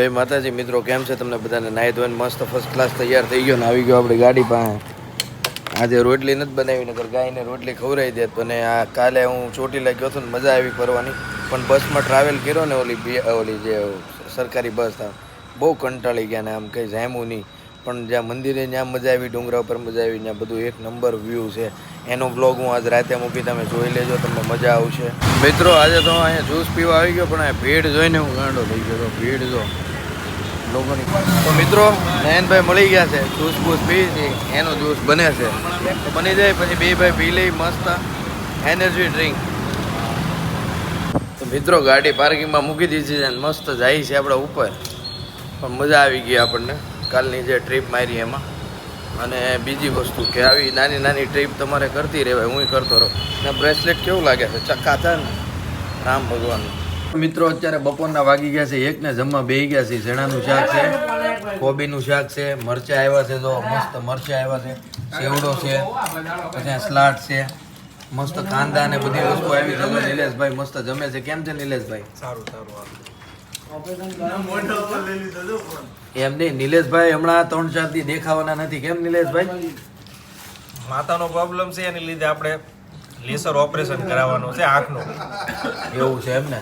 જય માતાજી મિત્રો, કેમ છે તમને બધાને? નાહી ધોઈને મસ્ત ફર્સ્ટ ક્લાસ તૈયાર થઈ ગયો ને આવી ગયો આપણી ગાડી પાસે. આજે રોટલી નથી બનાવી, નકર ગાયને રોટલી ખવડાવી દે. અને આ કાલે હું ચોટીલા ગયો હતો ને મજા આવી ફરવાની, પણ બસમાં ટ્રાવેલ કર્યો ને ઓલી જે સરકારી બસ બહુ કંટાળી ગયા ને આમ કંઈ જામ્યું નહીં. પણ જ્યાં મંદિરે જ્યાં મજા આવી, ડુંગરા ઉપર મજા આવી, ત્યાં બધું એક નંબર વ્યૂ છે. એનો બ્લોગ હું આજ રાતે મૂકી, તમે જોઈ લેજો, તમને મજા આવશે. મિત્રો આજે તો અહીંયા જ્યુસ પીવા આવી ગયો, પણ આ ભીડ જોઈને હું ગાંડો થઈ ગયો. ભીડ જો લોકોની. તો મિત્રો નયનભાઈ મળી ગયા છે, જ્યુસ બૂસ પી છે, એનો જ્યુસ બને છે. બની જાય પછી બે ભાઈ પી લઈ મસ્ત એનર્જી ડ્રિંક. તો મિત્રો ગાડી પાર્કિંગમાં મૂકી દીધી છે, મસ્ત જાય છે આપણે ઉપર. પણ મજા આવી ગઈ આપણને કાલની જે ટ્રીપ મારી એમાં. અને બીજી વસ્તુ કે આવી નાની નાની ટ્રીપ તમારે કરતી રહેવાય, હું કરતો રહું. ને બ્રેસલેટ કેવું લાગે છે, ચક્કાતા ને રામ ભગવાન. મિત્રો અત્યારે બપોરના વાગી ગયા છે 1 ને જમવા બેસી ગયા છે. ચણાનું શાક છે, કોબીનું શાક છે, મરચાં આવ્યા છે, તો મસ્ત મરચાં આવ્યા છે, સેવડો છે, પછી સલાડ છે, મસ્ત કાંદા ને બધી વસ્તુ આવી છે. નિલેશભાઈ મસ્ત જમે છે. કેમ છે નિલેશભાઈ? સારું. એમ નહીં નિલેશભાઈ, હમણાં 3-4 દી દેખાવાના નથી. કેમ નિલેશભાઈ? માતાનો પ્રોબ્લેમ છે, એની લીધે આપણે લેસર ઓપરેશન કરાવવાનું છે આંખનું. એવું છે એમ ને?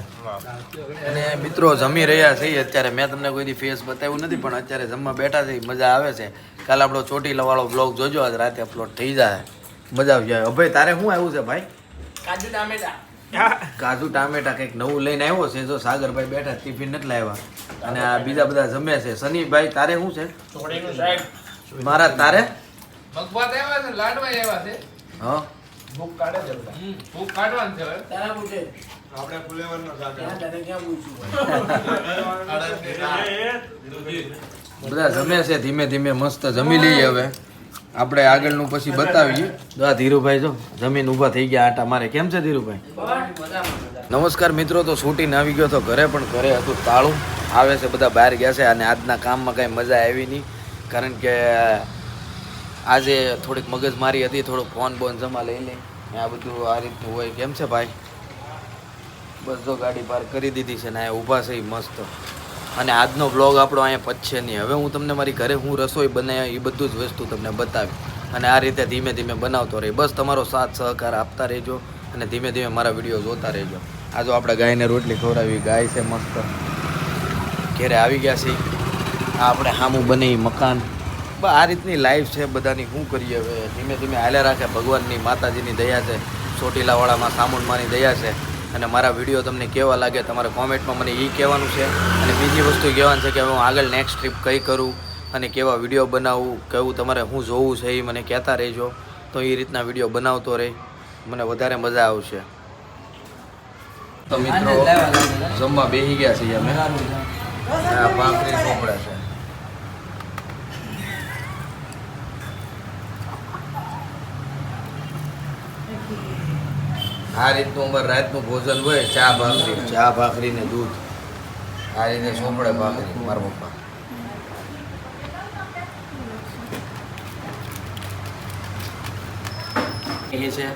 અને મિત્રો જમી રહ્યા છીએ અત્યારે. મેં તમને કોઈ દી ફેસ બતાવ્યું નથી, પણ અત્યારે જમવા બેઠા છે, મજા આવે છે. કાલે આપણો ચોટીલા વાળો બ્લોગ જોજો, આજ રાતે અપલોડ થઈ જાય, મજા આવી જાય. ભાઈ તારે શું આવ્યું છે ભાઈ? કાજુ ટામેટા કંઈક નવું લઈને આવ્યો છે. જો સાગરભાઈ બેઠા, ટિફિન નથી લાવ્યા. અને આ બીજા બધા જમે છે. સનીભાઈ તારે શું છે? મારા તારે મગભાત આવ્યા છે, લાડવા આવ્યા છે. હા ભૂખ કાઢે છે, ભૂખ કાઢવાનું છે. તારા પૂછે આપણે ફુલેવરનો સાથે તને ક્યાં પૂછું? બધા જમે છે, ધીમે ધીમે મસ્ત જમી લઈએ. હવે આપણે આગળનું પછી બતાવીએ. ધીરુભાઈ જો જમીન ઊભા થઈ ગયા આટા મારે. કેમ છે ધીરુભાઈ? નમસ્કાર મિત્રો. તો શૂટિંગ આવી ગયો તો ઘરે, પણ ઘરે હતું તાળું. આવે છે બધા બહાર ગયા છે. અને આજના કામમાં કાંઈ મજા આવી નહીં, કારણ કે આજે થોડીક મગજમારી હતી. થોડુંક ફોન બોન જમા લઈ લઈ, આ બધું આ રીતનું હોય. કેમ છે ભાઈ? બસ જો ગાડી પાર્ક કરી દીધી છે ને અહીંયા ઊભા છે મસ્ત. અને આજનો બ્લોગ આપણો અહીંયા પતશે નહીં. હવે હું તમને મારી ઘરે હું રસોઈ બનાવી એ બધું જ વસ્તુ તમને બતાવી, અને આ રીતે ધીમે ધીમે બનાવતો રહી. બસ તમારો સાથ સહકાર આપતા રહેજો, અને ધીમે ધીમે મારા વિડીયો જોતા રહેજો. આ જો આપણે ગાયને રોટલી ખવડાવી, ગાય છે મસ્ત. ઘેરે આવી ગયા છે. આ આપણે સામું બને મકાન. આ રીતની લાઈફ છે બધાની. શું કરીએ હવે? ધીમે ધીમે હાલે રાખે. ભગવાનની માતાજીની દયા છે, ચોટીલાવાળામાં સામુંડમાંની દયા છે. અને મારા વિડીયો તમને કેવા લાગે તમારે કોમેન્ટમાં મને એ કહેવાનું છે. અને બીજી વસ્તુ કહેવાનું છે કે હું આગળ નેક્સ્ટ ટ્રીપ કઈ કરું અને કેવા વિડીયો બનાવું, કેવું તમારે શું જોવું છે એ મને કહેતા રહેજો. તો એ રીતના વિડીયો બનાવતો રહે, મને વધારે મજા આવશે. તો મિત્રો જમવા બેસી ગયા છીએ અમે. ભાખરી સોંપડા છે. આ રીતનું અમારે રાતનું ભોજન હોય. ચા ભાખરી ને દૂધ. આ રીતે સોંપડે ભાખરી મારા પપ્પા. એ છે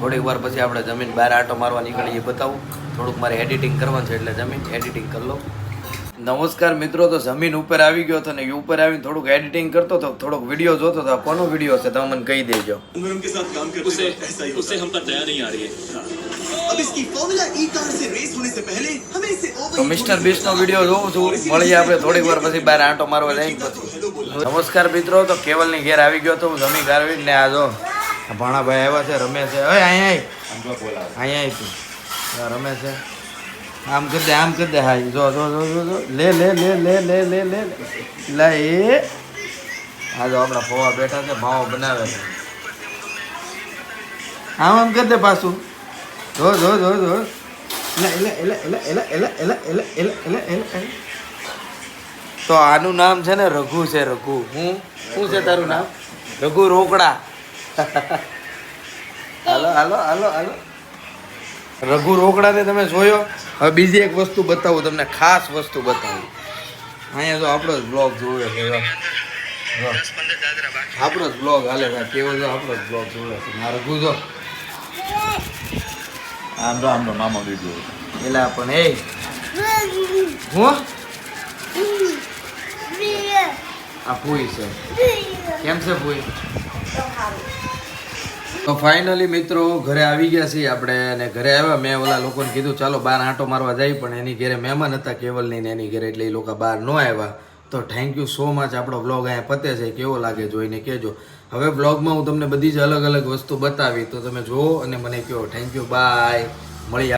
થોડીક વાર પછી આપણે જમીન બહાર આટો મારવા નીકળીએ, બતાવું. થોડુંક મારે એડિટિંગ કરવાનું છે, એટલે જમીન એડિટિંગ કરી લો. નમસ્કાર મિત્રો. તો જમીન ઉપર આવી ગયો હતો ને ઉપર આવીને થોડુંક એડિટિંગ કરતો હતો, થોડોક વિડીયો જોતો હતો. કોનો વિડીયો છે તમે મને કહી દેજો. તો મિસ્ટર બીસ્ટ નો વિડીયો જોઉં છું. મળીએ આપણે થોડીક વાર પછી બહાર આંટો મારવા જઈને પછી. નમસ્કાર મિત્રો. તો કેવલની ઘેર આવી ગયો તો હું જમી ગારવી ને. આ જો ભાણાભાઈ આવ્યા છે, રમે છે. હવે અહીંયા તું રમે છે. આમ કરી દે, આમ કરી દે. હા જો જો જો જો લે લે લે લે લે લે લે લે એ. આ જો આપણા ફોવા બેઠા છે, માવો બનાવે છે. આમ આમ કરી દે પાછું. જો જો જો જો તો આનું નામ છે ને રઘુ છે. રઘુ. શું છે તારું નામ? રઘુ રોકડા. હાલો હાલો હાલો હાલો. રઘુ રોકડાને તમે જોયો. હવે બીજી એક વસ્તુ બતાવું તમને, ખાસ વસ્તુ બતાવું. અહીંયા જો આપણો જ બ્લોગ જોયો છે. આપણો જ બ્લોગ હાલે છે. કેવો જો આપણો જ બ્લોગ જોયો છે. મારો રઘુ જો આમ તો મામા વિડીયો એલા પણ એ હું આ પૂઈ છે. કેમ છે પૂઈ? તો ફાઇનલી મિત્રો ઘરે આવી ગયા છીએ આપણે, અને ઘરે આવ્યા મેં ઓલા લોકોને કીધું ચાલો બહાર આંટો મારવા જાય, પણ એની ઘરે મહેમાન હતા કેવલની ને એની ઘરે, એટલે એ લોકો બહાર ન આવ્યા. તો થેન્ક યુ સો મચ. આપણો વ્લોગ અહીંયા પતે છે, કેવો લાગે જોઈને કહેજો. હવે વ્લોગમાં હું તમને બધી જ અલગ અલગ વસ્તુ બતાવી, તો તમે જુઓ અને મને કહો. Thank you, bye. મળી